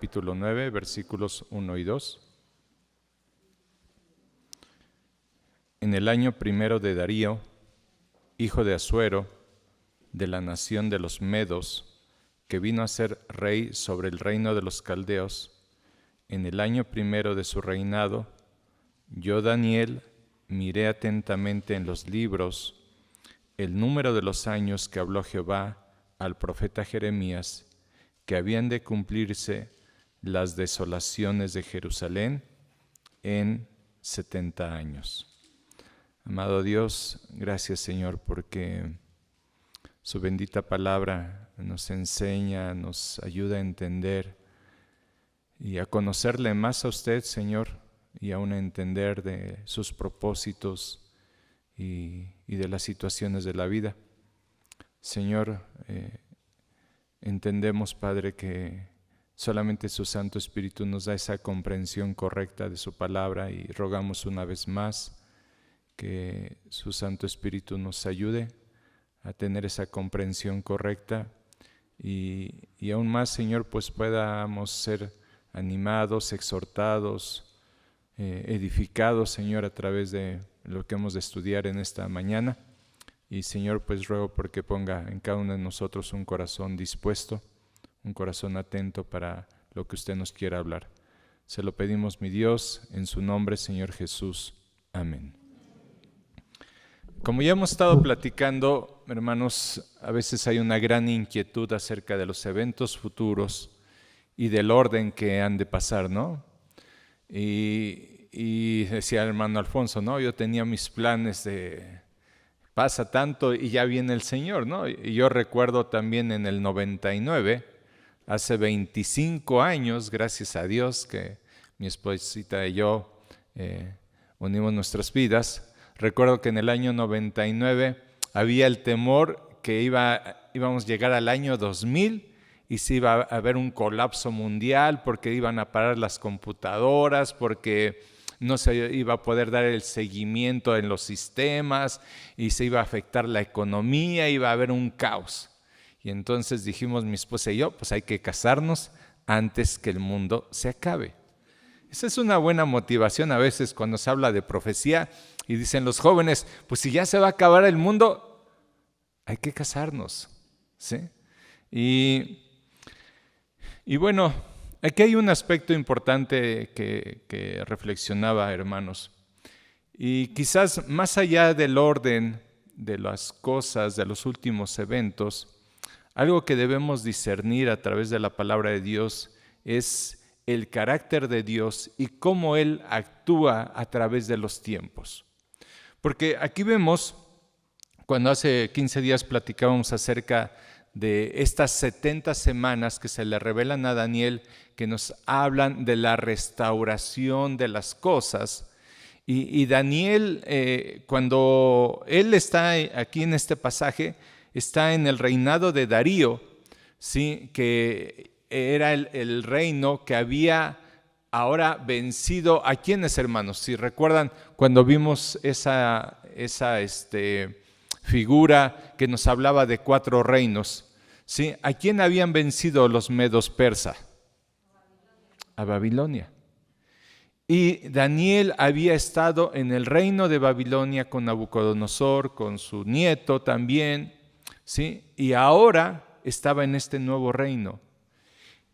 capítulo 9, versículos 1 y 2. En el año primero de Darío, hijo de Asuero, de la nación de los Medos, que vino a ser rey sobre el reino de los caldeos, en el año primero de su reinado, yo, Daniel, miré atentamente en los libros el número de los años que habló Jehová al profeta Jeremías, que habían de cumplirse las desolaciones de Jerusalén en 70 años. Amado Dios, gracias Señor, porque su bendita palabra nos enseña, nos ayuda a entender y a conocerle más a usted, Señor, y aún a entender de sus propósitos y de las situaciones de la vida. Señor, entendemos, Padre, que solamente su Santo Espíritu nos da esa comprensión correcta de su palabra y rogamos una vez más que su Santo Espíritu nos ayude a tener esa comprensión correcta y aún más, Señor, pues podamos ser animados, exhortados, edificados, Señor, a través de lo que hemos de estudiar en esta mañana. Y Señor, pues ruego porque ponga en cada uno de nosotros un corazón dispuesto, un corazón atento para lo que usted nos quiera hablar. Se lo pedimos, mi Dios, en su nombre, Señor Jesús. Amén. Como ya hemos estado platicando, hermanos, a veces hay una gran inquietud acerca de los eventos futuros y del orden que han de pasar, ¿no? Y decía el hermano Alfonso, ¿no? Yo tenía mis planes de pasa tanto y ya viene el Señor, ¿no? Y yo recuerdo también en el 99, hace 25 años, gracias a Dios, que mi esposita y yo unimos nuestras vidas. Recuerdo que en el año 99 había el temor que íbamos a llegar al año 2000 y se iba a haber un colapso mundial porque iban a parar las computadoras, porque no se iba a poder dar el seguimiento en los sistemas y se iba a afectar la economía, iba a haber un caos. Y entonces dijimos mi esposa y yo, pues hay que casarnos antes que el mundo se acabe. Esa es una buena motivación a veces cuando se habla de profecía y dicen los jóvenes, pues si ya se va a acabar el mundo, hay que casarnos, ¿sí? Y bueno, aquí hay un aspecto importante que reflexionaba, hermanos. Y quizás más allá del orden de las cosas, de los últimos eventos, algo que debemos discernir a través de la palabra de Dios es el carácter de Dios y cómo Él actúa a través de los tiempos. Porque aquí vemos, cuando hace 15 días platicábamos acerca de estas 70 semanas que se le revelan a Daniel, que nos hablan de la restauración de las cosas. Y Daniel, cuando él está aquí en este pasaje, está en el reinado de Darío, ¿sí? Que era el reino que había ahora vencido. ¿A quiénes, hermanos? Si recuerdan cuando vimos esa figura que nos hablaba de 4 reinos, ¿sí? ¿A quién habían vencido los medos persa? A Babilonia. Y Daniel había estado en el reino de Babilonia con Nabucodonosor, con su nieto también, ¿sí? Y ahora estaba en este nuevo reino.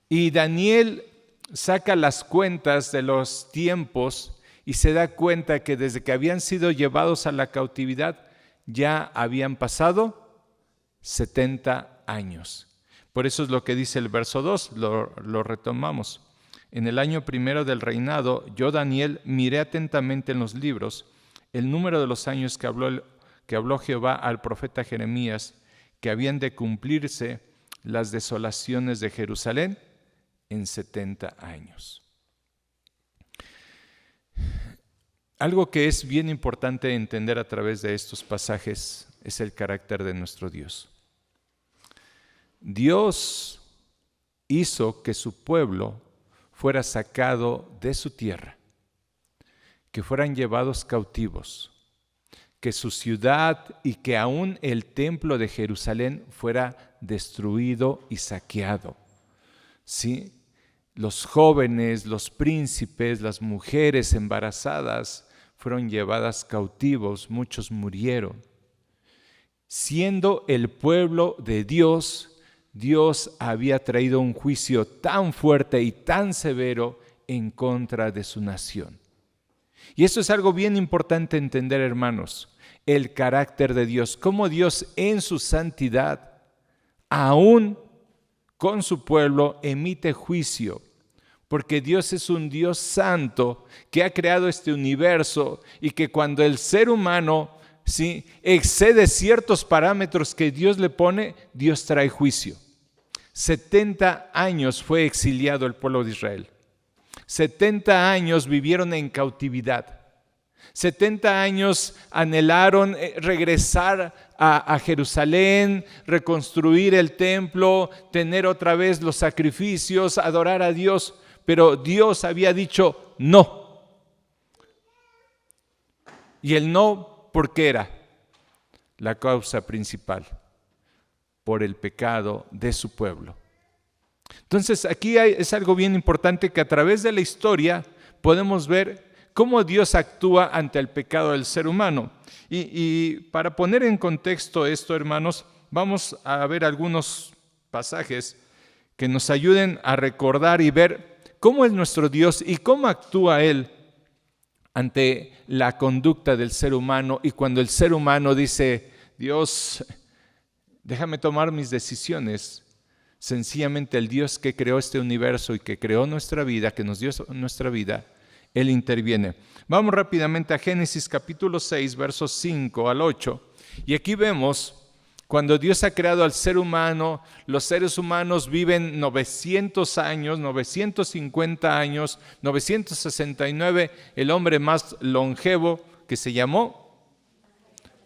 Y Daniel saca las cuentas de los tiempos y se da cuenta que desde que habían sido llevados a la cautividad ya habían pasado 70 años. Por eso es lo que dice el verso 2, lo retomamos. En el año primero del reinado, yo, Daniel, miré atentamente en los libros el número de los años que habló Jehová al profeta Jeremías, que habían de cumplirse las desolaciones de Jerusalén en 70 años. Algo que es bien importante entender a través de estos pasajes es el carácter de nuestro Dios. Dios hizo que su pueblo fuera sacado de su tierra, que fueran llevados cautivos, que su ciudad y que aún el templo de Jerusalén fuera destruido y saqueado. ¿Sí? los jóvenes, los príncipes, las mujeres embarazadas fueron llevadas cautivos, muchos murieron. Siendo el pueblo de Dios, Dios había traído un juicio tan fuerte y tan severo en contra de su nación. Y eso es algo bien importante entender, hermanos, el carácter de Dios, cómo Dios en su santidad, aún con su pueblo, emite juicio, porque Dios es un Dios santo que ha creado este universo y que cuando el ser humano excede ciertos parámetros que Dios le pone, Dios trae juicio. 70 años fue exiliado el pueblo de Israel. 70 años vivieron en cautividad. 70 años anhelaron regresar a Jerusalén, reconstruir el templo, tener otra vez los sacrificios, adorar a Dios, pero Dios había dicho no. Y el no, ¿por qué era? La causa principal, por el pecado de su pueblo. Entonces aquí es algo bien importante que a través de la historia podemos ver cómo Dios actúa ante el pecado del ser humano. Y para poner en contexto esto, hermanos, vamos a ver algunos pasajes que nos ayuden a recordar y ver cómo es nuestro Dios y cómo actúa Él ante la conducta del ser humano. Y cuando el ser humano dice, Dios, déjame tomar mis decisiones, sencillamente el Dios que creó este universo y que creó nuestra vida, que nos dio nuestra vida, Él interviene. Vamos rápidamente a Génesis capítulo 6, versos 5 al 8. Y aquí vemos, cuando Dios ha creado al ser humano, los seres humanos viven 900 años, 950 años, 969, el hombre más longevo que se llamó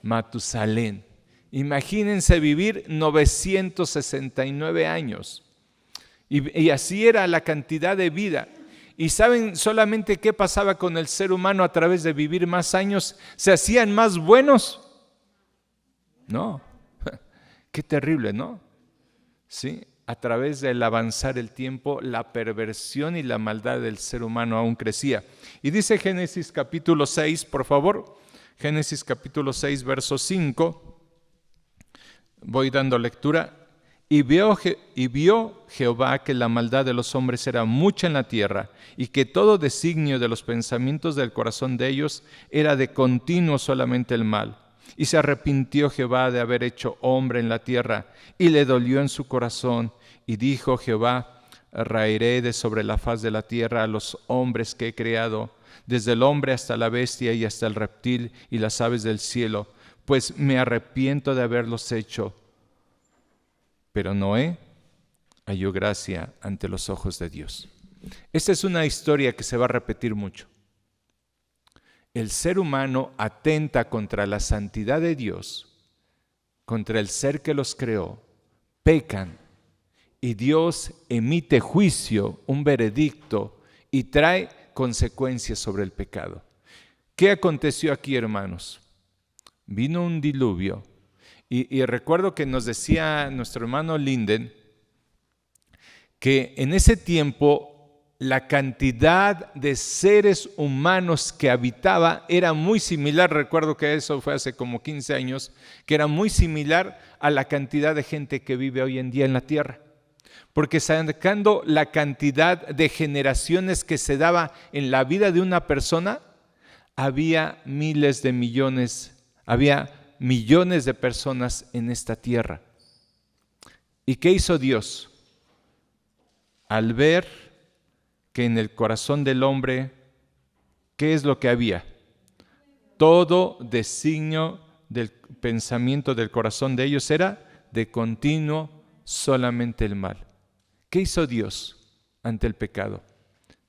Matusalén. Imagínense vivir 969 años. Y así era la cantidad de vida. ¿Y saben solamente qué pasaba con el ser humano a través de vivir más años? ¿Se hacían más buenos? No. Qué terrible, ¿no? Sí, a través del avanzar el tiempo, la perversión y la maldad del ser humano aún crecía. Y dice Génesis capítulo 6, por favor, Génesis capítulo 6, verso 5. Voy dando lectura. Y vio Jehová que la maldad de los hombres era mucha en la tierra, y que todo designio de los pensamientos del corazón de ellos era de continuo solamente el mal. Y se arrepintió Jehová de haber hecho hombre en la tierra, y le dolió en su corazón. Y dijo Jehová, raeré de sobre la faz de la tierra a los hombres que he creado, desde el hombre hasta la bestia y hasta el reptil y las aves del cielo, pues me arrepiento de haberlos hecho. Pero Noé halló gracia ante los ojos de Dios. Esta es una historia que se va a repetir mucho. El ser humano atenta contra la santidad de Dios, contra el ser que los creó, pecan y Dios emite juicio, un veredicto y trae consecuencias sobre el pecado. ¿Qué aconteció aquí, hermanos? Vino un diluvio. Y recuerdo que nos decía nuestro hermano Linden que en ese tiempo la cantidad de seres humanos que habitaba era muy similar, recuerdo que eso fue hace como 15 años, que era muy similar a la cantidad de gente que vive hoy en día en la tierra. Porque sacando la cantidad de generaciones que se daba en la vida de una persona, había miles de millones, había millones de personas en esta tierra. ¿Y qué hizo Dios? Al ver que en el corazón del hombre, ¿qué es lo que había? Todo designio del pensamiento del corazón de ellos era de continuo solamente el mal. ¿Qué hizo Dios ante el pecado?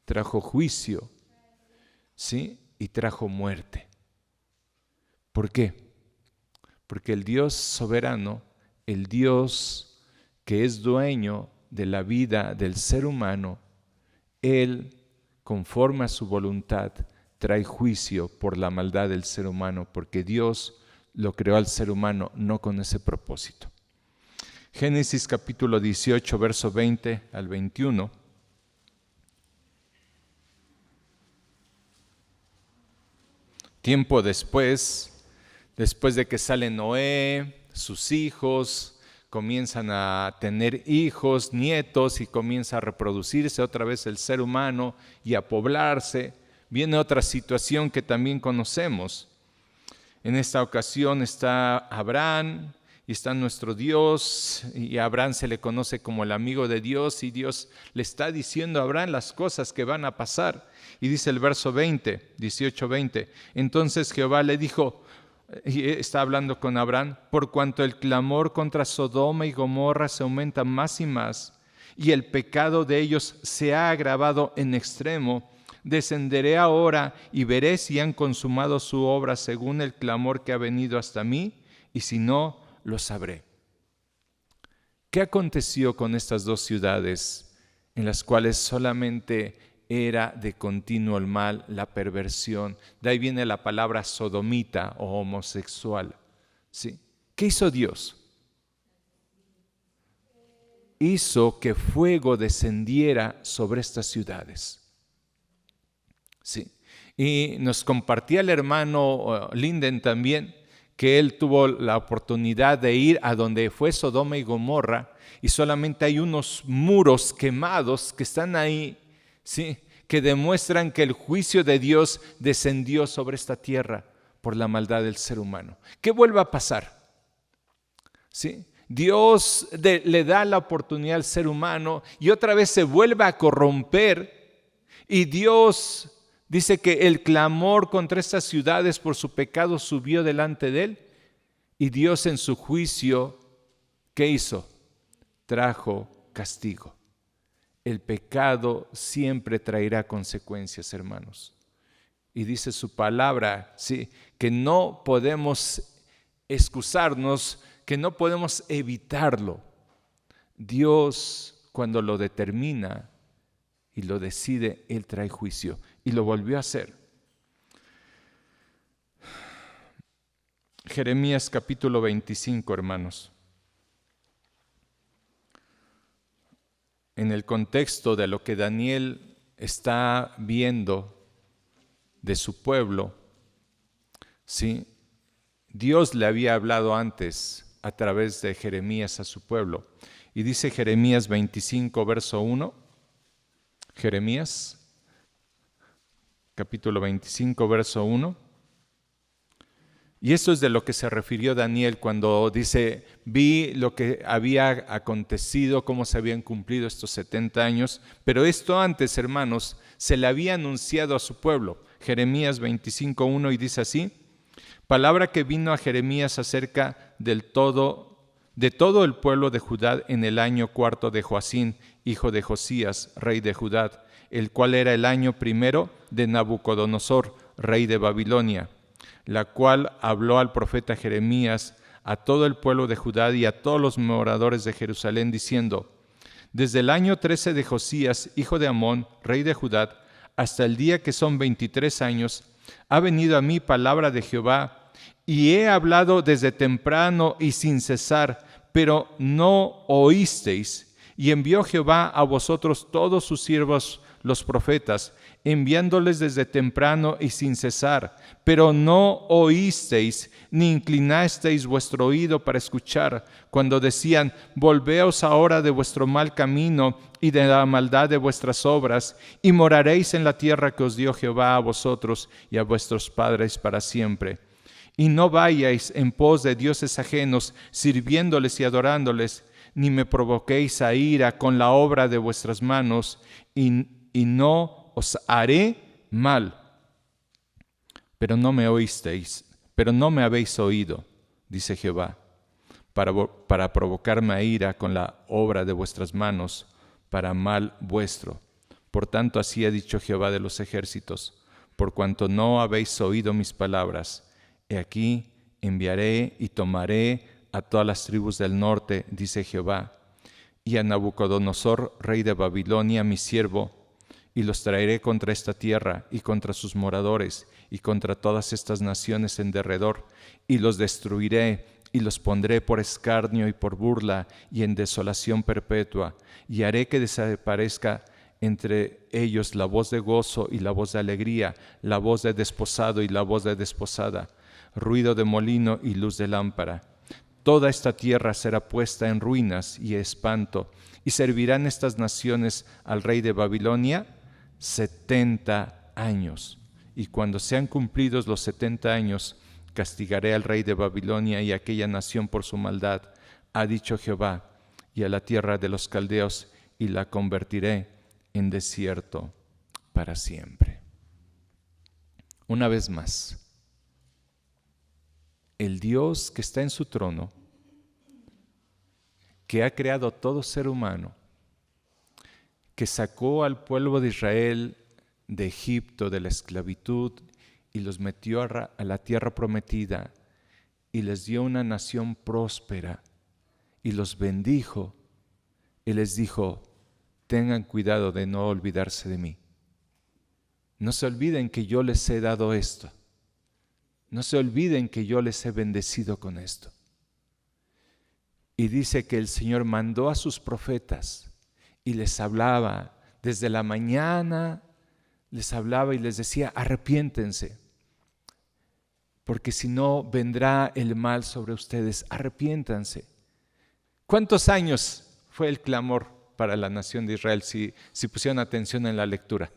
Trajo juicio, ¿sí? Y trajo muerte. ¿Por qué? Porque el Dios soberano, el Dios que es dueño de la vida del ser humano, Él, conforme a su voluntad, trae juicio por la maldad del ser humano, porque Dios lo creó al ser humano no con ese propósito. Génesis capítulo 18, verso 20 al 21. Tiempo después de que sale Noé, sus hijos comienzan a tener hijos, nietos, y comienza a reproducirse otra vez el ser humano y a poblarse, viene otra situación que también conocemos. En esta ocasión está Abraham y está nuestro Dios, y a Abraham se le conoce como el amigo de Dios, y Dios le está diciendo a Abraham las cosas que van a pasar. Y dice el verso 18-20, entonces Jehová le dijo, y está hablando con Abraham, por cuanto el clamor contra Sodoma y Gomorra se aumenta más y más, y el pecado de ellos se ha agravado en extremo, descenderé ahora y veré si han consumado su obra según el clamor que ha venido hasta mí, y si no, lo sabré. ¿Qué aconteció con estas dos ciudades en las cuales solamente era de continuo el mal, la perversión? De ahí viene la palabra sodomita o homosexual. ¿Sí? ¿Qué hizo Dios? Hizo que fuego descendiera sobre estas ciudades. Sí. Y nos compartía el hermano Linden también que él tuvo la oportunidad de ir a donde fue Sodoma y Gomorra, y solamente hay unos muros quemados que están ahí, ¿sí?, que demuestran que el juicio de Dios descendió sobre esta tierra por la maldad del ser humano. ¿Qué vuelve a pasar? ¿Sí? Dios le da la oportunidad al ser humano y otra vez se vuelve a corromper, y Dios dice que el clamor contra estas ciudades por su pecado subió delante de él, y Dios en su juicio, ¿qué hizo? Trajo castigo. El pecado siempre traerá consecuencias, hermanos. Y dice su palabra, ¿sí?, que no podemos excusarnos, que no podemos evitarlo. Dios, cuando lo determina y lo decide, Él trae juicio. Y lo volvió a hacer. Jeremías capítulo 25, hermanos. En el contexto de lo que Daniel está viendo de su pueblo, ¿sí?, Dios le había hablado antes a través de Jeremías a su pueblo. Y dice Jeremías 25, verso 1. Jeremías capítulo 25, verso 1. Y esto es de lo que se refirió Daniel cuando dice, vi lo que había acontecido, cómo se habían cumplido estos 70 años, pero esto antes, hermanos, se le había anunciado a su pueblo. Jeremías 25, 1, y dice así, palabra que vino a Jeremías acerca de todo el pueblo de Judá en el año cuarto de Joacín, hijo de Josías, rey de Judá, el cual era el año primero de Nabucodonosor, rey de Babilonia, la cual habló al profeta Jeremías a todo el pueblo de Judá y a todos los moradores de Jerusalén, diciendo, desde el año 13 de Josías, hijo de Amón, rey de Judá, hasta el día que son 23 años, ha venido a mí palabra de Jehová, y he hablado desde temprano y sin cesar, pero no oísteis. Y envió Jehová a vosotros todos sus siervos los profetas, enviándoles desde temprano y sin cesar, pero no oísteis, ni inclinasteis vuestro oído para escuchar, cuando decían, volveos ahora de vuestro mal camino y de la maldad de vuestras obras, y moraréis en la tierra que os dio Jehová a vosotros y a vuestros padres para siempre. Y no vayáis en pos de dioses ajenos, sirviéndoles y adorándoles, ni me provoquéis a ira con la obra de vuestras manos, y no os haré mal. Pero no me oísteis, pero no me habéis oído, dice Jehová, para provocarme a ira con la obra de vuestras manos, para mal vuestro. Por tanto, así ha dicho Jehová de los ejércitos, por cuanto no habéis oído mis palabras, he aquí enviaré y tomaré a todas las tribus del norte, dice Jehová, y a Nabucodonosor, rey de Babilonia, mi siervo, y los traeré contra esta tierra y contra sus moradores y contra todas estas naciones en derredor, y los destruiré y los pondré por escarnio y por burla y en desolación perpetua, y haré que desaparezca entre ellos la voz de gozo y la voz de alegría, la voz de desposado y la voz de desposada, ruido de molino y luz de lámpara. Toda esta tierra será puesta en ruinas y espanto, y servirán estas naciones al rey de Babilonia 70 años. Y cuando sean cumplidos los 70 años, castigaré al rey de Babilonia y a aquella nación por su maldad, ha dicho Jehová, y a la tierra de los caldeos, y la convertiré en desierto para siempre. Una vez más, el Dios que está en su trono, que ha creado todo ser humano, que sacó al pueblo de Israel de Egipto, de la esclavitud, y los metió a la tierra prometida, y les dio una nación próspera, y los bendijo, y les dijo: tengan cuidado de no olvidarse de mí. No se olviden que yo les he dado esto. No se olviden que yo les he bendecido con esto. Y dice que el Señor mandó a sus profetas y les hablaba desde la mañana, les hablaba y les decía: arrepiéntense, porque si no vendrá el mal sobre ustedes, arrepiéntanse. ¿Cuántos años fue el clamor para la nación de Israel si pusieron atención en la lectura?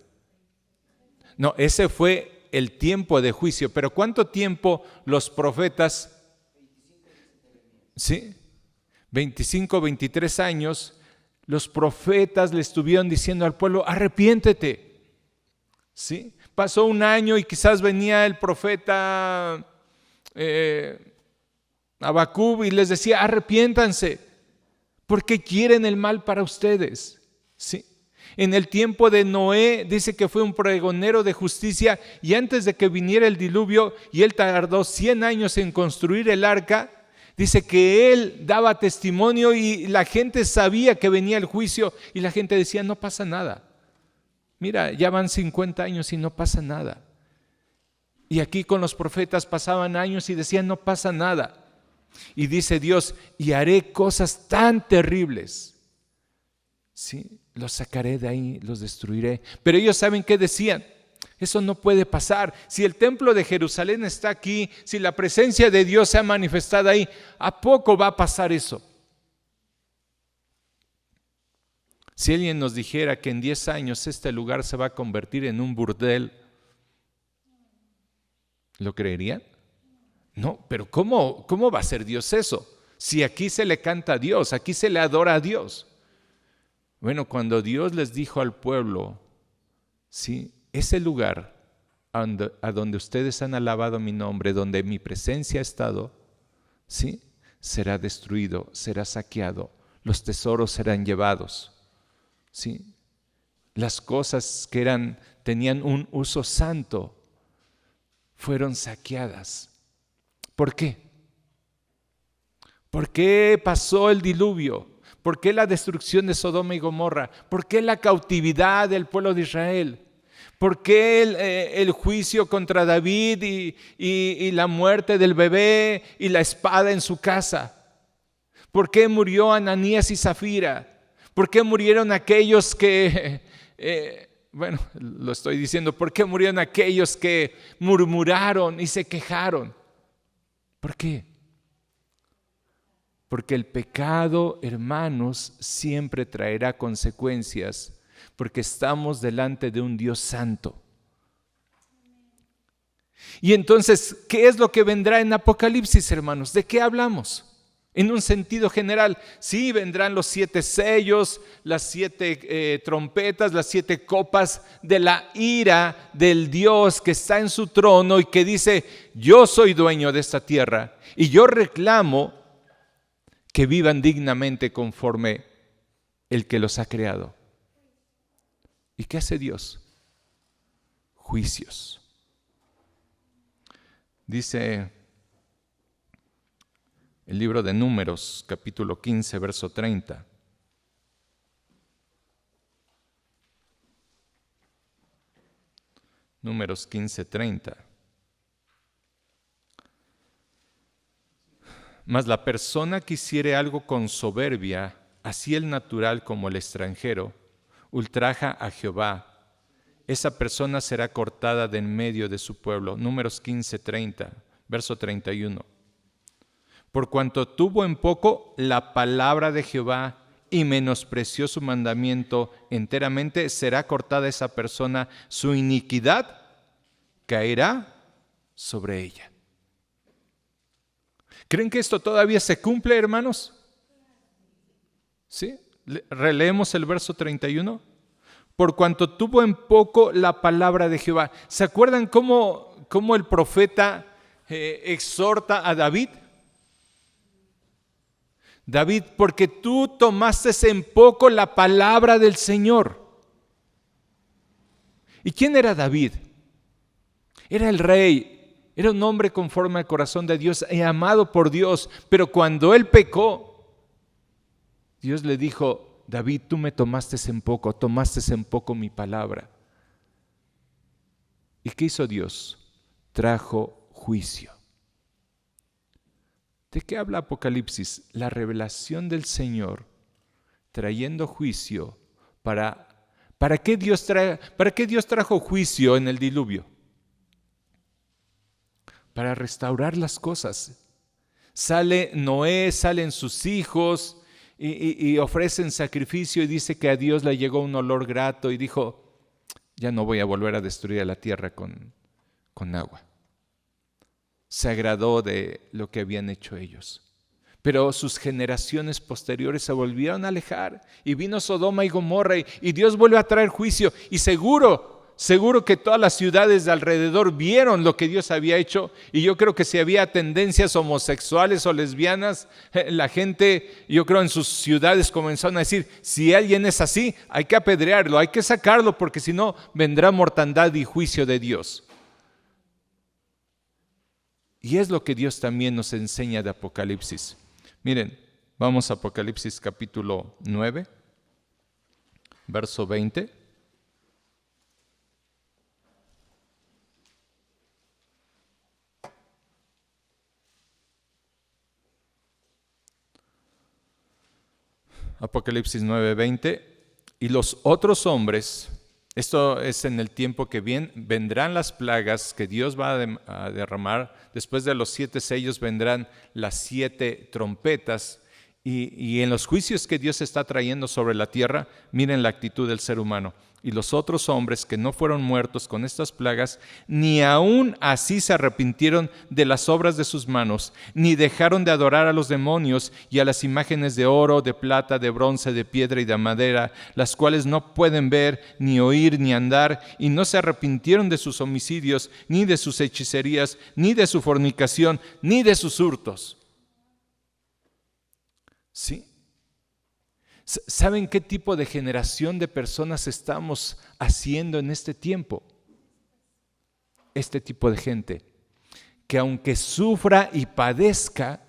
No, ese fue el tiempo de juicio, pero ¿cuánto tiempo los profetas? ¿Sí? 25, 23 años, los profetas le estuvieron diciendo al pueblo: arrepiéntete. ¿Sí? Pasó un año y quizás venía el profeta Habacuc y les decía: arrepiéntanse, porque quieren el mal para ustedes. ¿Sí? En el tiempo de Noé dice que fue un pregonero de justicia, y antes de que viniera el diluvio, y él tardó 100 años en construir el arca, dice que él daba testimonio y la gente sabía que venía el juicio, y la gente decía: no pasa nada. Mira, ya van 50 años y no pasa nada. Y aquí con los profetas pasaban años y decían: no pasa nada. Y dice Dios: y haré cosas tan terribles. Sí, los sacaré de ahí, los destruiré. Pero ellos, ¿saben qué decían? Eso no puede pasar. Si el templo de Jerusalén está aquí, si la presencia de Dios se ha manifestado ahí, ¿a poco va a pasar eso? Si alguien nos dijera que en 10 años este lugar se va a convertir en un burdel, ¿lo creerían? No, pero ¿cómo va a ser Dios eso? Si aquí se le canta a Dios, aquí se le adora a Dios. Bueno, cuando Dios les dijo al pueblo: sí, ese lugar a donde ustedes han alabado mi nombre, donde mi presencia ha estado, sí, será destruido, será saqueado, los tesoros serán llevados. ¿Sí? Las cosas que tenían un uso santo fueron saqueadas. ¿Por qué? ¿Por qué pasó el diluvio? ¿Por qué la destrucción de Sodoma y Gomorra? ¿Por qué la cautividad del pueblo de Israel? ¿Por qué el juicio contra David y la muerte del bebé y la espada en su casa? ¿Por qué murió Ananías y Zafira? ¿Por qué murieron aquellos que, lo estoy diciendo, ¿por qué murieron aquellos que murmuraron y se quejaron? ¿Por qué? Porque el pecado, hermanos, siempre traerá consecuencias, porque estamos delante de un Dios santo. Y entonces, ¿qué es lo que vendrá en Apocalipsis, hermanos? ¿De qué hablamos? En un sentido general, sí, vendrán los 7 sellos, las 7 trompetas, las 7 copas de la ira del Dios que está en su trono y que dice: yo soy dueño de esta tierra y yo reclamo que vivan dignamente conforme el que los ha creado. ¿Y qué hace Dios? Juicios. Dice el libro de Números, capítulo 15, verso 30. Números 15, 30. Mas la persona que hiciere algo con soberbia, así el natural como el extranjero, ultraja a Jehová, esa persona será cortada de en medio de su pueblo. Números 15:30, verso 31. Por cuanto tuvo en poco la palabra de Jehová y menospreció su mandamiento enteramente, será cortada esa persona, su iniquidad caerá sobre ella. ¿Creen que esto todavía se cumple, hermanos? ¿Sí? Releemos el verso 31. Por cuanto tuvo en poco la palabra de Jehová. ¿Se acuerdan cómo el profeta exhorta a David? David, porque tú tomaste en poco la palabra del Señor. ¿Y quién era David? Era el rey, era un hombre conforme al corazón de Dios y amado por Dios, pero cuando él pecó, Dios le dijo: David, tú me tomaste en poco mi palabra. ¿Y qué hizo Dios? Trajo juicio. ¿De qué habla Apocalipsis? La revelación del Señor trayendo juicio. ¿Para qué Dios trajo juicio en el diluvio? Para restaurar las cosas. Sale Noé, salen sus hijos y ofrecen sacrificio, y dice que a Dios le llegó un olor grato y dijo: ya no voy a volver a destruir a la tierra con agua. Se agradó de lo que habían hecho ellos. Pero sus generaciones posteriores se volvieron a alejar y vino Sodoma y Gomorra y Dios vuelve a traer juicio. Y seguro que todas las ciudades de alrededor vieron lo que Dios había hecho. Y yo creo que si había tendencias homosexuales o lesbianas, la gente, yo creo, en sus ciudades comenzaron a decir: si alguien es así, hay que apedrearlo, hay que sacarlo, porque si no vendrá mortandad y juicio de Dios. Y es lo que Dios también nos enseña de Apocalipsis. Miren, vamos a Apocalipsis capítulo 9, verso 20. Apocalipsis 9:20. Y los otros hombres, esto es en el tiempo que vendrán las plagas que Dios va a derramar. Después de los 7 sellos vendrán las 7 trompetas. Y en los juicios que Dios está trayendo sobre la tierra, miren la actitud del ser humano. Y los otros hombres que no fueron muertos con estas plagas, ni aún así se arrepintieron de las obras de sus manos, ni dejaron de adorar a los demonios y a las imágenes de oro, de plata, de bronce, de piedra y de madera, las cuales no pueden ver, ni oír, ni andar, y no se arrepintieron de sus homicidios, ni de sus hechicerías, ni de su fornicación, ni de sus hurtos. ¿Sí? ¿Saben qué tipo de generación de personas estamos haciendo en este tiempo? Este tipo de gente que aunque sufra y padezca,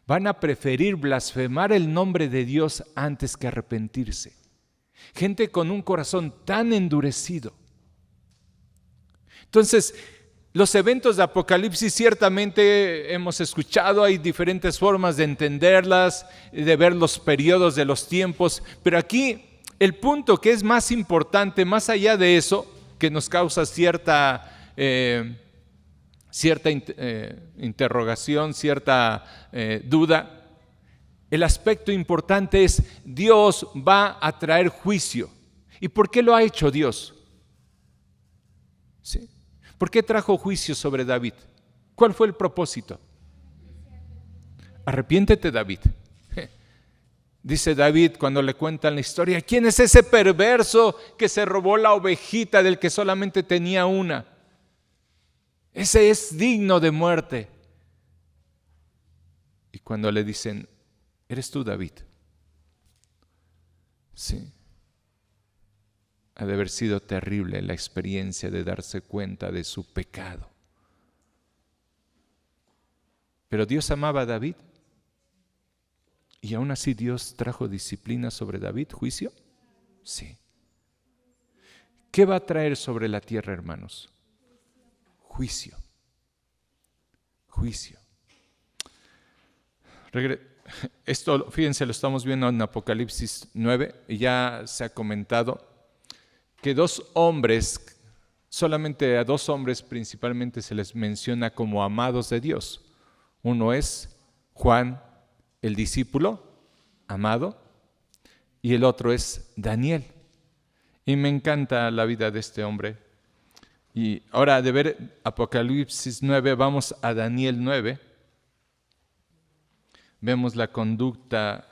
van a preferir blasfemar el nombre de Dios antes que arrepentirse. Gente con un corazón tan endurecido. Entonces, los eventos de Apocalipsis ciertamente hemos escuchado, hay diferentes formas de entenderlas, de ver los periodos de los tiempos, pero aquí el punto que es más importante, más allá de eso, que nos causa cierta interrogación, cierta duda, el aspecto importante es: Dios va a traer juicio. ¿Y por qué lo ha hecho Dios? ¿Sí? ¿Por qué trajo juicio sobre David? ¿Cuál fue el propósito? Arrepiéntete, David. Dice David cuando le cuentan la historia: ¿quién es ese perverso que se robó la ovejita del que solamente tenía una? Ese es digno de muerte. Y cuando le dicen: ¿eres tú, David? Sí. Ha de haber sido terrible la experiencia de darse cuenta de su pecado. Pero Dios amaba a David. Y aún así Dios trajo disciplina sobre David, juicio. Sí. ¿Qué va a traer sobre la tierra, hermanos? Juicio. Juicio. Esto, fíjense, lo estamos viendo en Apocalipsis 9, y ya se ha comentado que solamente a dos hombres principalmente se les menciona como amados de Dios. Uno es Juan, el discípulo amado, y el otro es Daniel. Y me encanta la vida de este hombre. Y ahora de ver Apocalipsis 9, vamos a Daniel 9. Vemos la conducta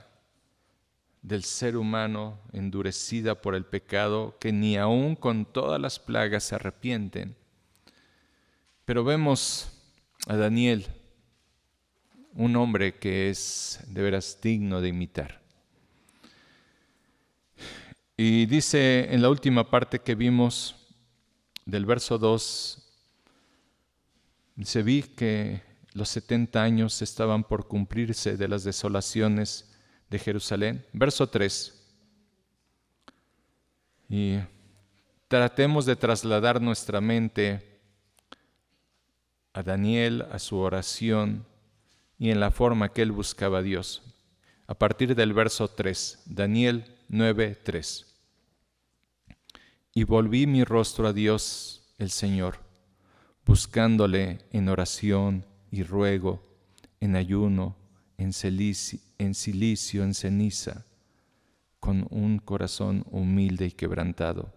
del ser humano endurecida por el pecado, que ni aun con todas las plagas se arrepienten. Pero vemos a Daniel, un hombre que es de veras digno de imitar. Y dice en la última parte que vimos del verso 2, dice: vi que los 70 años estaban por cumplirse de las desolaciones de Jerusalén. Verso 3. Y tratemos de trasladar nuestra mente a Daniel, a su oración y en la forma que él buscaba a Dios. A partir del verso 3, Daniel 9:3. Y volví mi rostro a Dios el Señor, buscándole en oración y ruego, en ayuno, en silicio, en ceniza, con un corazón humilde y quebrantado.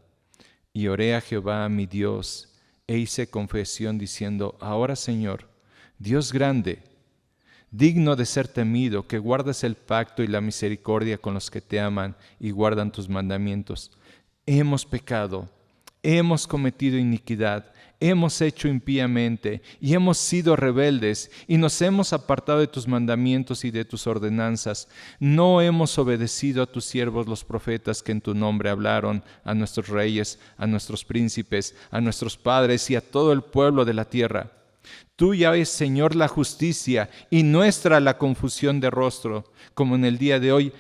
Y oré a Jehová mi Dios, e hice confesión diciendo: ahora, Señor, Dios grande, digno de ser temido, que guardas el pacto y la misericordia con los que te aman y guardan tus mandamientos. Hemos pecado, hemos cometido iniquidad, hemos hecho impíamente y hemos sido rebeldes y nos hemos apartado de tus mandamientos y de tus ordenanzas. No hemos obedecido a tus siervos los profetas que en tu nombre hablaron, a nuestros reyes, a nuestros príncipes, a nuestros padres y a todo el pueblo de la tierra. Tuya es, Señor, la justicia y nuestra la confusión de rostro, como en el día de hoy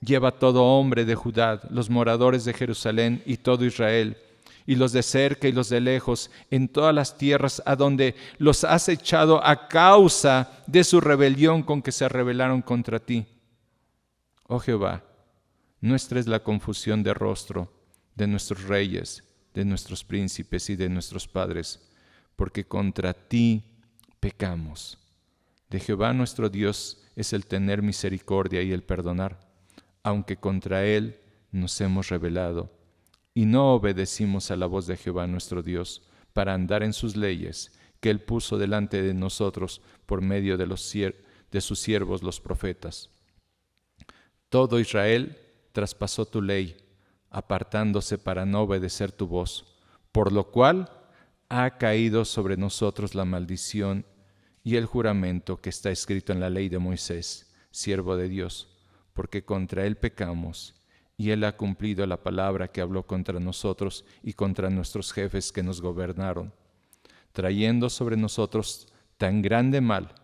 lleva todo hombre de Judá, los moradores de Jerusalén y todo Israel, y los de cerca y los de lejos, en todas las tierras a donde los has echado a causa de su rebelión con que se rebelaron contra ti. Oh Jehová, nuestra es la confusión de rostro de nuestros reyes, de nuestros príncipes y de nuestros padres, porque contra ti pecamos. De Jehová nuestro Dios es el tener misericordia y el perdonar, aunque contra Él nos hemos rebelado y no obedecimos a la voz de Jehová nuestro Dios para andar en sus leyes que Él puso delante de nosotros por medio de sus siervos los profetas. Todo Israel traspasó tu ley, apartándose para no obedecer tu voz, por lo cual ha caído sobre nosotros la maldición y el juramento que está escrito en la ley de Moisés, siervo de Dios, porque contra Él pecamos, y Él ha cumplido la palabra que habló contra nosotros y contra nuestros jefes que nos gobernaron, trayendo sobre nosotros tan grande mal,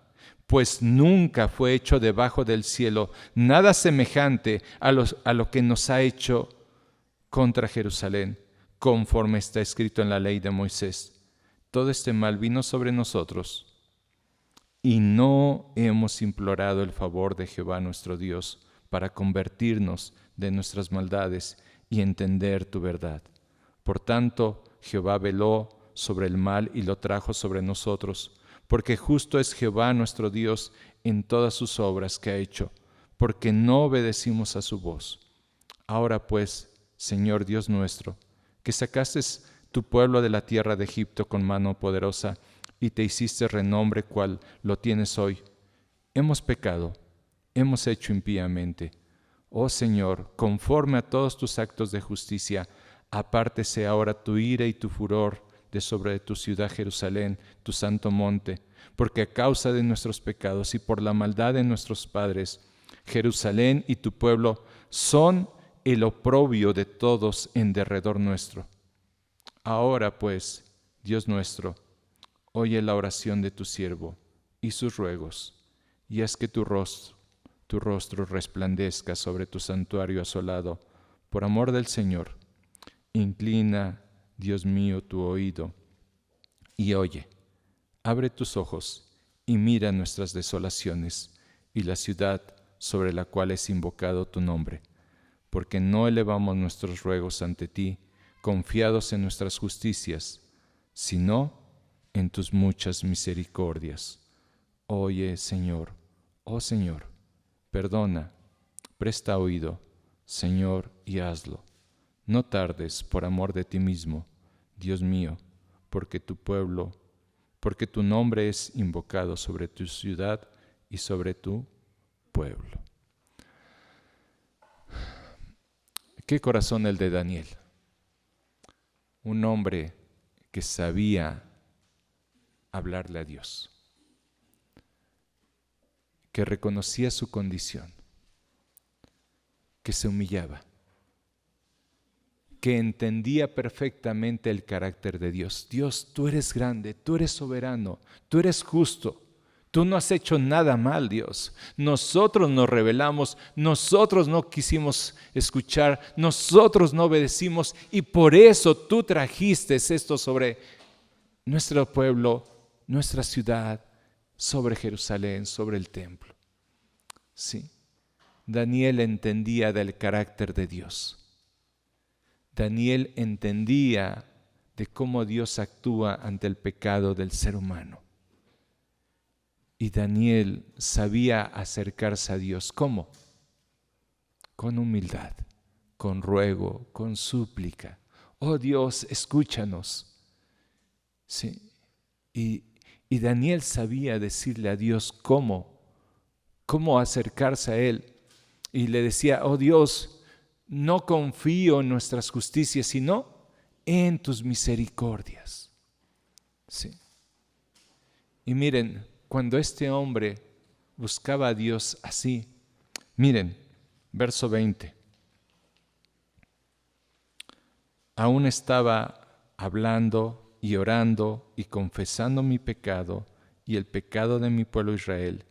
pues nunca fue hecho debajo del cielo nada semejante a lo que nos ha hecho contra Jerusalén, conforme está escrito en la ley de Moisés. Todo este mal vino sobre nosotros, y no hemos implorado el favor de Jehová nuestro Dios para convertirnos de nuestras maldades y entender tu verdad. Por tanto, Jehová veló sobre el mal y lo trajo sobre nosotros, porque justo es Jehová nuestro Dios en todas sus obras que ha hecho, porque no obedecimos a su voz. Ahora pues, Señor Dios nuestro, que sacaste tu pueblo de la tierra de Egipto con mano poderosa y te hiciste renombre cual lo tienes hoy, hemos pecado, hemos hecho impíamente. Oh Señor, conforme a todos tus actos de justicia, apártese ahora tu ira y tu furor de sobre tu ciudad Jerusalén, tu santo monte, porque a causa de nuestros pecados y por la maldad de nuestros padres, Jerusalén y tu pueblo son el oprobio de todos en derredor nuestro. Ahora pues, Dios nuestro, oye la oración de tu siervo y sus ruegos, y haz que tu rostro resplandezca sobre tu santuario asolado, por amor del Señor. Inclina, Dios mío, tu oído, y oye. Abre tus ojos, y mira nuestras desolaciones, y la ciudad sobre la cual es invocado tu nombre, porque no elevamos nuestros ruegos ante ti, confiados en nuestras justicias, sino en tus muchas misericordias. Oye, Señor, oh Señor, perdona, presta oído, Señor, y hazlo. No tardes por amor de ti mismo, Dios mío, porque tu nombre es invocado sobre tu ciudad y sobre tu pueblo. ¿Qué corazón el de Daniel? Un hombre que sabía hablarle a Dios, que reconocía su condición, que se humillaba, que entendía perfectamente el carácter de Dios. Dios, tú eres grande, tú eres soberano, tú eres justo. Tú no has hecho nada mal, Dios. Nosotros nos rebelamos, nosotros no quisimos escuchar, nosotros no obedecimos y por eso tú trajiste esto sobre nuestro pueblo, nuestra ciudad, sobre Jerusalén, sobre el templo. Sí, Daniel entendía del carácter de Dios. Daniel entendía de cómo Dios actúa ante el pecado del ser humano. Y Daniel sabía acercarse a Dios. ¿Cómo? Con humildad, con ruego, con súplica. Oh Dios, escúchanos. Sí. Y Daniel sabía decirle a Dios cómo acercarse a Él. Y le decía, oh Dios, no confío en nuestras justicias, sino en tus misericordias. Sí. Y miren, cuando este hombre buscaba a Dios así, miren, verso 20. Aún estaba hablando y orando y confesando mi pecado y el pecado de mi pueblo Israel,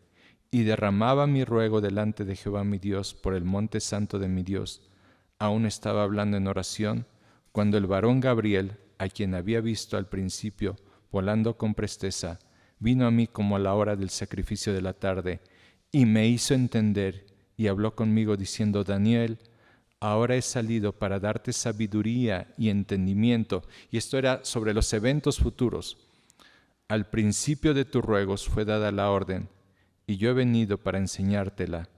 y derramaba mi ruego delante de Jehová mi Dios por el monte santo de mi Dios. Aún estaba hablando en oración, cuando el varón Gabriel, a quien había visto al principio volando con presteza, vino a mí como a la hora del sacrificio de la tarde, y me hizo entender, y habló conmigo diciendo, Daniel, ahora he salido para darte sabiduría y entendimiento. Y esto era sobre los eventos futuros. Al principio de tus ruegos fue dada la orden, y yo he venido para enseñártela.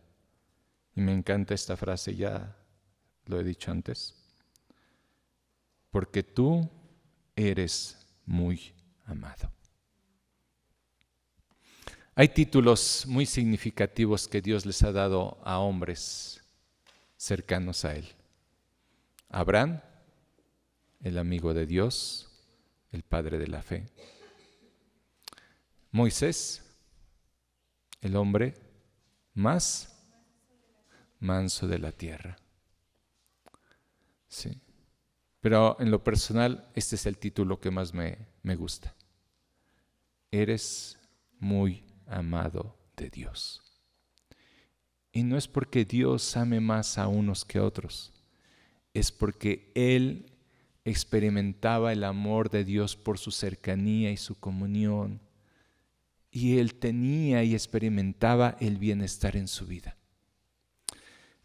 Y me encanta esta frase, ya lo he dicho antes. Porque tú eres muy amado. Hay títulos muy significativos que Dios les ha dado a hombres cercanos a Él. Abraham, el amigo de Dios, el padre de la fe. Moisés, el hombre más manso de la tierra. Sí. Pero en lo personal, este es el título que más me gusta. Eres muy amado de Dios. Y no es porque Dios ame más a unos que a otros, es porque Él experimentaba el amor de Dios por su cercanía y su comunión, y Él tenía y experimentaba el bienestar en su vida.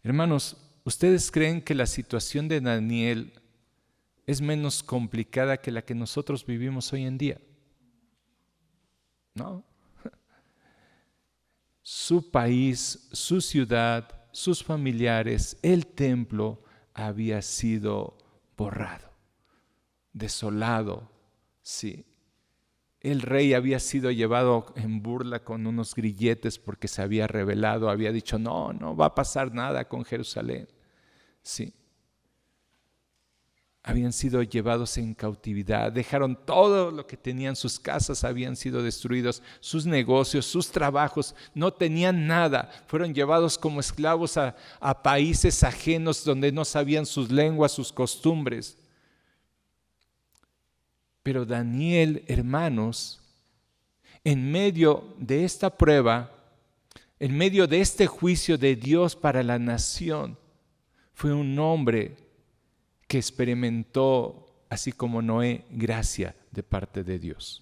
Hermanos, ¿ustedes creen que la situación de Daniel es menos complicada que la que nosotros vivimos hoy en día? No. Su país, su ciudad, sus familiares, el templo había sido borrado, desolado, sí. El rey había sido llevado en burla con unos grilletes porque se había rebelado, había dicho, no va a pasar nada con Jerusalén, sí. Habían sido llevados en cautividad, dejaron todo lo que tenían, sus casas habían sido destruidos, sus negocios, sus trabajos, no tenían nada, fueron llevados como esclavos a países ajenos donde no sabían sus lenguas, sus costumbres. Pero Daniel, hermanos, en medio de esta prueba, en medio de este juicio de Dios para la nación, fue un hombre que experimentó, así como Noé, gracia de parte de Dios.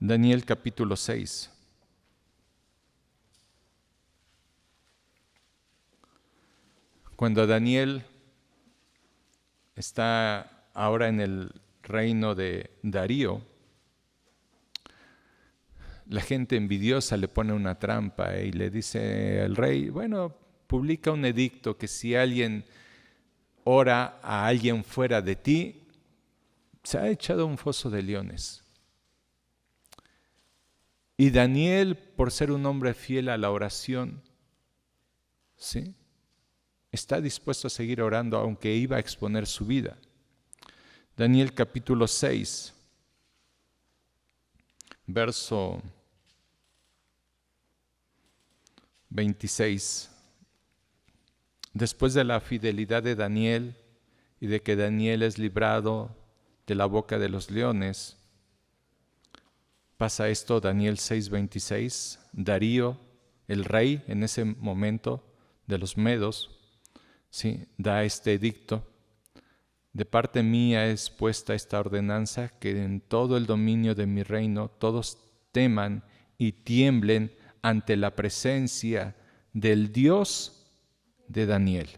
Daniel capítulo 6. Cuando Daniel está ahora en el reino de Darío, la gente envidiosa le pone una trampa y le dice al rey, bueno, publica un edicto que si alguien ora a alguien fuera de ti, se ha echado a un foso de leones. Y Daniel, por ser un hombre fiel a la oración, ¿sí?, está dispuesto a seguir orando aunque iba a exponer su vida. Daniel capítulo 6, verso 26. Después de la fidelidad de Daniel y de que Daniel es librado de la boca de los leones, pasa esto, Daniel 6:26, Darío, el rey en ese momento de los medos, ¿sí?, da este edicto: de parte mía es puesta esta ordenanza, que en todo el dominio de mi reino todos teman y tiemblen ante la presencia del Dios de Daniel,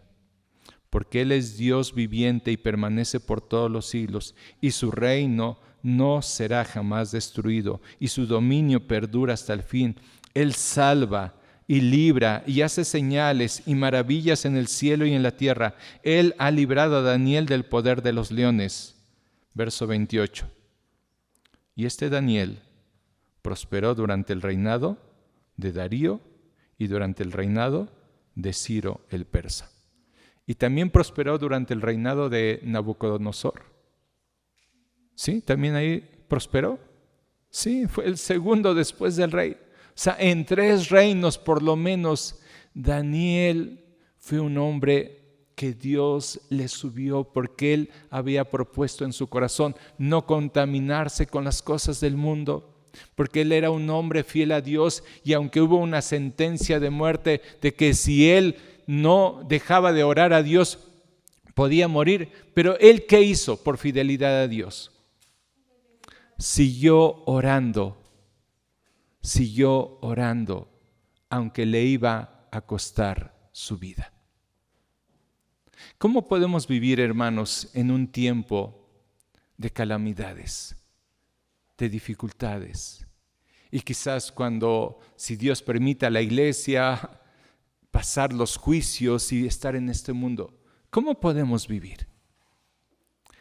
porque Él es Dios viviente y permanece por todos los siglos, y su reino no será jamás destruido, y su dominio perdura hasta el fin. Él salva y libra y hace señales y maravillas en el cielo y en la tierra. Él ha librado a Daniel del poder de los leones. Verso 28. Y este Daniel prosperó durante el reinado de Darío y durante el reinado de Ciro el persa. Y también prosperó durante el reinado de Nabucodonosor. ¿Sí? ¿También ahí prosperó? Sí, fue el segundo después del rey. O sea, en 3 reinos por lo menos, Daniel fue un hombre que Dios le subió porque él había propuesto en su corazón no contaminarse con las cosas del mundo, porque él era un hombre fiel a Dios, y aunque hubo una sentencia de muerte de que si él no dejaba de orar a Dios podía morir, pero él, ¿qué hizo por fidelidad a Dios? Siguió orando, aunque le iba a costar su vida. ¿Cómo podemos vivir, hermanos, en un tiempo de calamidades, de dificultades? Y quizás cuando, si Dios permite a la iglesia pasar los juicios y estar en este mundo, ¿cómo podemos vivir?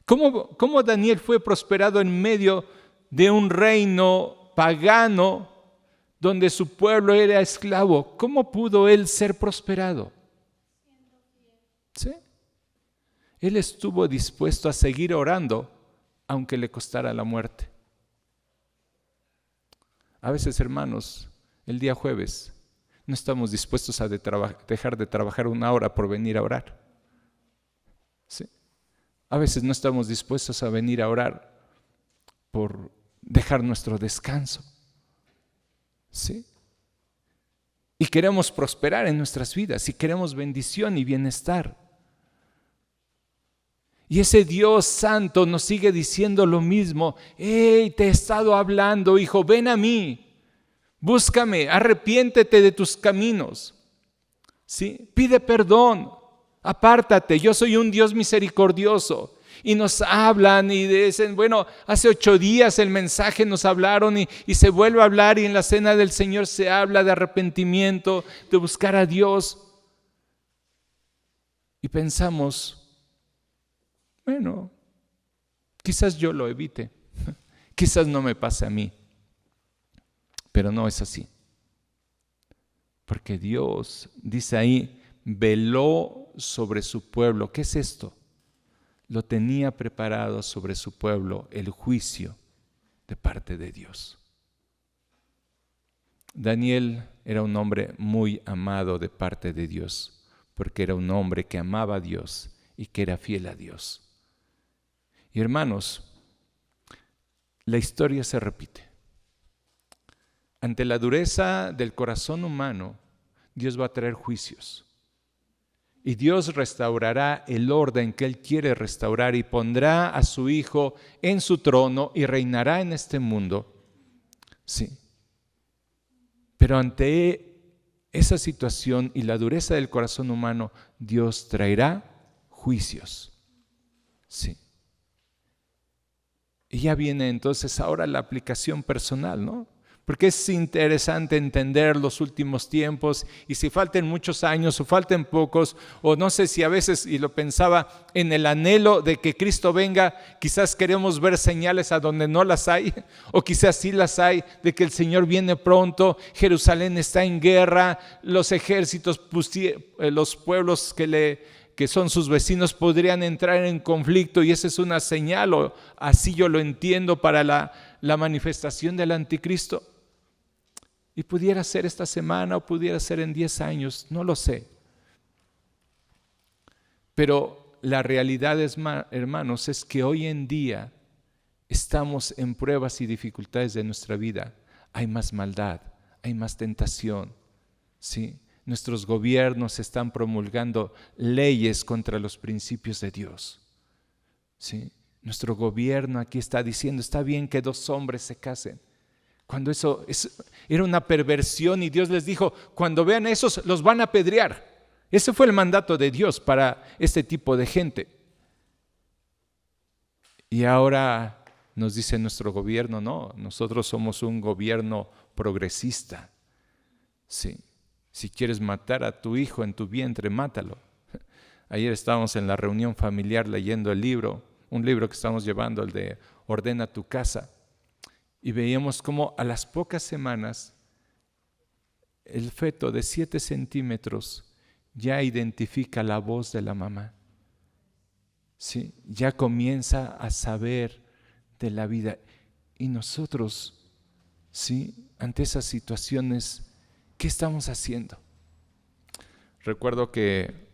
¿Cómo Daniel fue prosperado en medio de un reino pagano donde su pueblo era esclavo? ¿Cómo pudo él ser prosperado? ¿Sí? Él estuvo dispuesto a seguir orando aunque le costara la muerte. A veces, hermanos, el día jueves no estamos dispuestos a dejar de trabajar 1 hora por venir a orar. ¿Sí? A veces no estamos dispuestos a venir a orar por dejar nuestro descanso. ¿Sí? Y queremos prosperar en nuestras vidas, y queremos bendición y bienestar. Y ese Dios santo nos sigue diciendo lo mismo. Hey, te he estado hablando, hijo, ven a mí, búscame, arrepiéntete de tus caminos. ¿Sí? Pide perdón, apártate, yo soy un Dios misericordioso. Y nos hablan y dicen, bueno, hace 8 días el mensaje nos hablaron y se vuelve a hablar, y en la cena del Señor se habla de arrepentimiento, de buscar a Dios. Y pensamos, bueno, quizás yo lo evite, quizás no me pase a mí, pero no es así. Porque Dios, dice ahí, veló sobre su pueblo. ¿Qué es esto? Lo tenía preparado sobre su pueblo el juicio de parte de Dios. Daniel era un hombre muy amado de parte de Dios, porque era un hombre que amaba a Dios y que era fiel a Dios. Y hermanos, la historia se repite. Ante la dureza del corazón humano, Dios va a traer juicios. Y Dios restaurará el orden que Él quiere restaurar, y pondrá a su Hijo en su trono y reinará en este mundo Sí. Pero ante esa situación y la dureza del corazón humano, Dios traerá juicios. Sí. Y ya viene entonces ahora la aplicación personal, ¿no? Porque es interesante entender los últimos tiempos y si falten muchos años o falten pocos, o no sé si a veces, y lo pensaba, en el anhelo de que Cristo venga, quizás queremos ver señales a donde no las hay, o quizás sí las hay, de que el Señor viene pronto, Jerusalén está en guerra, los ejércitos, los pueblos que son sus vecinos podrían entrar en conflicto y esa es una señal, o así yo lo entiendo, para la manifestación del anticristo. Y pudiera ser esta semana o pudiera ser en 10 años, no lo sé. Pero la realidad, hermanos, es que hoy en día estamos en pruebas y dificultades de nuestra vida. Hay más maldad, hay más tentación, ¿sí? Nuestros gobiernos están promulgando leyes contra los principios de Dios, ¿sí? Nuestro gobierno aquí está diciendo, está bien que 2 hombres se casen, cuando eso era una perversión y Dios les dijo, cuando vean esos los van a apedrear. Ese fue el mandato de Dios para este tipo de gente. Y ahora nos dice nuestro gobierno, no, nosotros somos un gobierno progresista. Sí. Si quieres matar a tu hijo en tu vientre, mátalo. Ayer estábamos en la reunión familiar leyendo el libro, un libro que estamos llevando, el de Ordena tu casa. Y veíamos cómo a las pocas semanas el feto de 7 centímetros ya identifica la voz de la mamá. ¿Sí? Ya comienza a saber de la vida. Y nosotros, ¿sí? Ante esas situaciones, ¿qué estamos haciendo? Recuerdo que,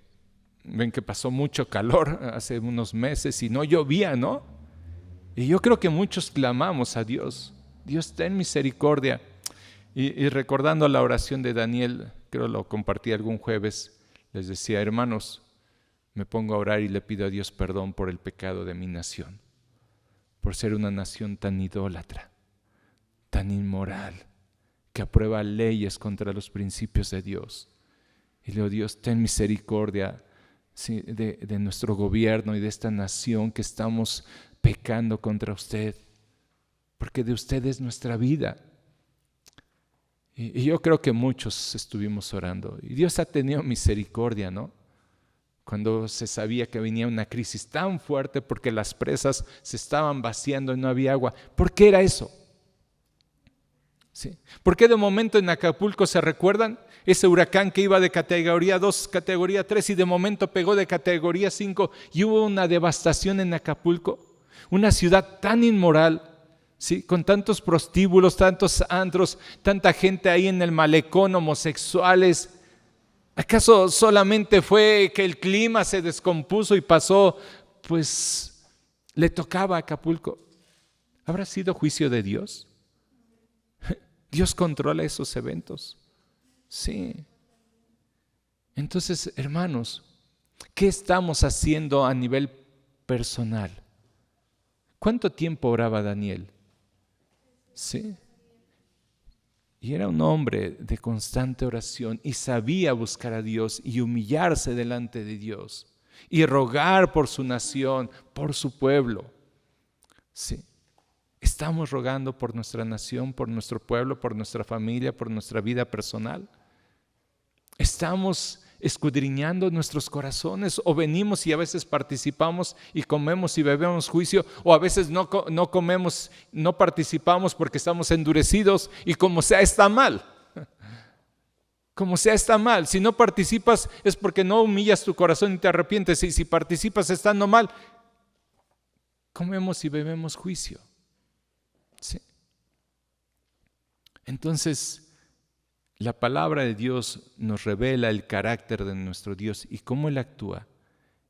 ven que pasó mucho calor hace unos meses y no llovía, ¿no? Y yo creo que muchos clamamos a Dios. Dios, ten misericordia. Y recordando la oración de Daniel, creo lo compartí algún jueves, les decía, hermanos, me pongo a orar y le pido a Dios perdón por el pecado de mi nación, por ser una nación tan idólatra, tan inmoral, que aprueba leyes contra los principios de Dios. Y le digo, Dios, ten misericordia, ¿sí? de nuestro gobierno y de esta nación que estamos pecando contra usted, porque de usted es nuestra vida. Y yo creo que muchos estuvimos orando y Dios ha tenido misericordia, ¿no? Cuando se sabía que venía una crisis tan fuerte porque las presas se estaban vaciando y no había agua. ¿Por qué era eso? ¿Sí? ¿Por qué de momento en Acapulco se recuerdan? Ese huracán que iba de categoría 2, categoría 3 y de momento pegó de categoría 5 y hubo una devastación en Acapulco, una ciudad tan inmoral, ¿sí? Con tantos prostíbulos, tantos antros, tanta gente ahí en el malecón, homosexuales. ¿Acaso solamente fue que el clima se descompuso y pasó? Pues le tocaba a Acapulco. ¿Habrá sido juicio de Dios? ¿Dios controla esos eventos? Sí. Entonces, hermanos, ¿qué estamos haciendo a nivel personal? ¿Cuánto tiempo oraba Daniel? Sí. Y era un hombre de constante oración y sabía buscar a Dios y humillarse delante de Dios y rogar por su nación, por su pueblo. Sí. ¿Estamos rogando por nuestra nación, por nuestro pueblo, por nuestra familia, por nuestra vida personal? ¿Estamos escudriñando nuestros corazones o venimos y a veces participamos y comemos y bebemos juicio, o a veces no comemos, no participamos porque estamos endurecidos y como sea está mal? Como sea está mal. Si no participas es porque no humillas tu corazón y te arrepientes, y si participas estando mal, comemos y bebemos juicio. ¿Sí? Entonces, la palabra de Dios nos revela el carácter de nuestro Dios y cómo Él actúa.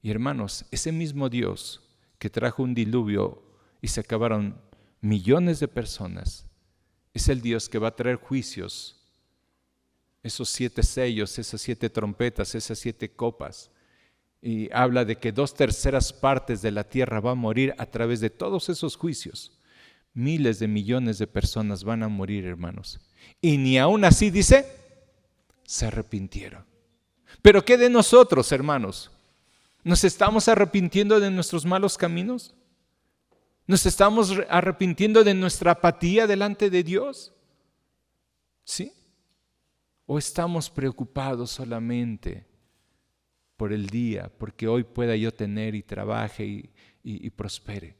Y hermanos, ese mismo Dios que trajo un diluvio y se acabaron millones de personas, es el Dios que va a traer juicios, esos 7 sellos, esas 7 trompetas, esas 7 copas. Y habla de que 2/3 partes de la tierra va a morir a través de todos esos juicios. Miles de millones de personas van a morir, hermanos. Y ni aún así, dice, se arrepintieron. Pero ¿qué de nosotros, hermanos? ¿Nos estamos arrepintiendo de nuestros malos caminos? ¿Nos estamos arrepintiendo de nuestra apatía delante de Dios? ¿Sí? ¿O estamos preocupados solamente por el día, porque hoy pueda yo tener y trabaje y prospere?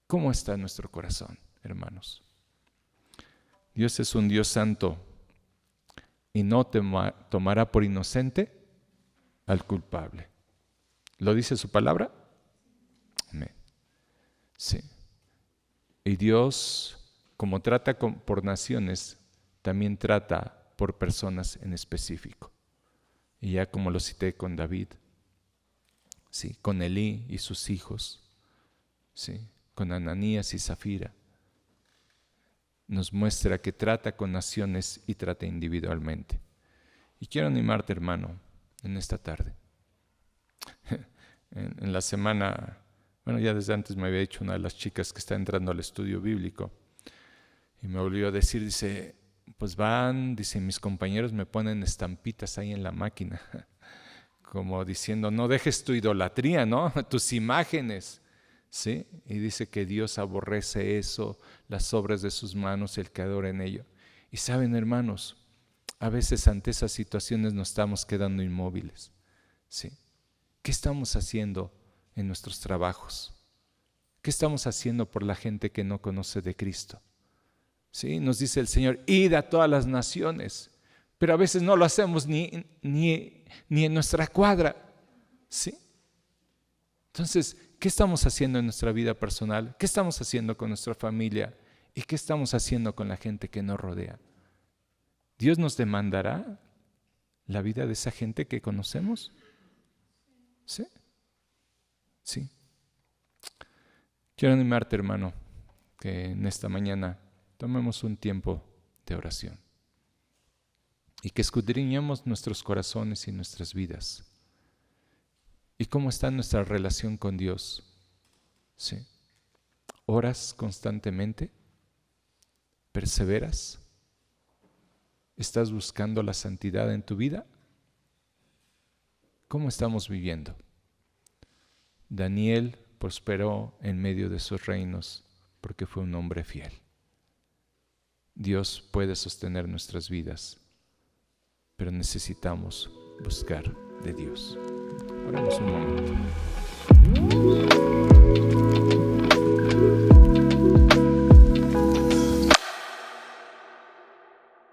¿Cómo está nuestro corazón, hermanos? Dios es un Dios santo y no tomará por inocente al culpable. ¿Lo dice su palabra? Amén. Sí. Y Dios, como trata por naciones, también trata por personas en específico. Y ya como lo cité con David, sí, con Elí y sus hijos, sí, con Ananías y Zafira, nos muestra que trata con naciones y trata individualmente. Y quiero animarte, hermano, en esta tarde. En la semana, bueno, ya desde antes me había dicho una de las chicas que está entrando al estudio bíblico, y me volvió a decir, dice, pues dice, mis compañeros me ponen estampitas ahí en la máquina, como diciendo, no dejes tu idolatría, ¿no? Tus imágenes, ¿sí? Y dice que Dios aborrece eso, las obras de sus manos, el que adora en ello. Y saben, hermanos, a veces ante esas situaciones nos estamos quedando inmóviles, ¿sí? ¿Qué estamos haciendo en nuestros trabajos? ¿Qué estamos haciendo por la gente que no conoce de Cristo? ¿Sí? Nos dice el Señor, id a todas las naciones, pero a veces no lo hacemos ni en nuestra cuadra, ¿sí? Entonces, ¿qué estamos haciendo en nuestra vida personal? ¿Qué estamos haciendo con nuestra familia? ¿Y qué estamos haciendo con la gente que nos rodea? ¿Dios nos demandará la vida de esa gente que conocemos? ¿Sí? Sí. Quiero animarte, hermano, que en esta mañana tomemos un tiempo de oración y que escudriñemos nuestros corazones y nuestras vidas. ¿Y cómo está nuestra relación con Dios? ¿Sí? ¿Oras constantemente? ¿Perseveras? ¿Estás buscando la santidad en tu vida? ¿Cómo estamos viviendo? Daniel prosperó en medio de sus reinos porque fue un hombre fiel. Dios puede sostener nuestras vidas, pero necesitamos buscar de Dios. Oremos un momento.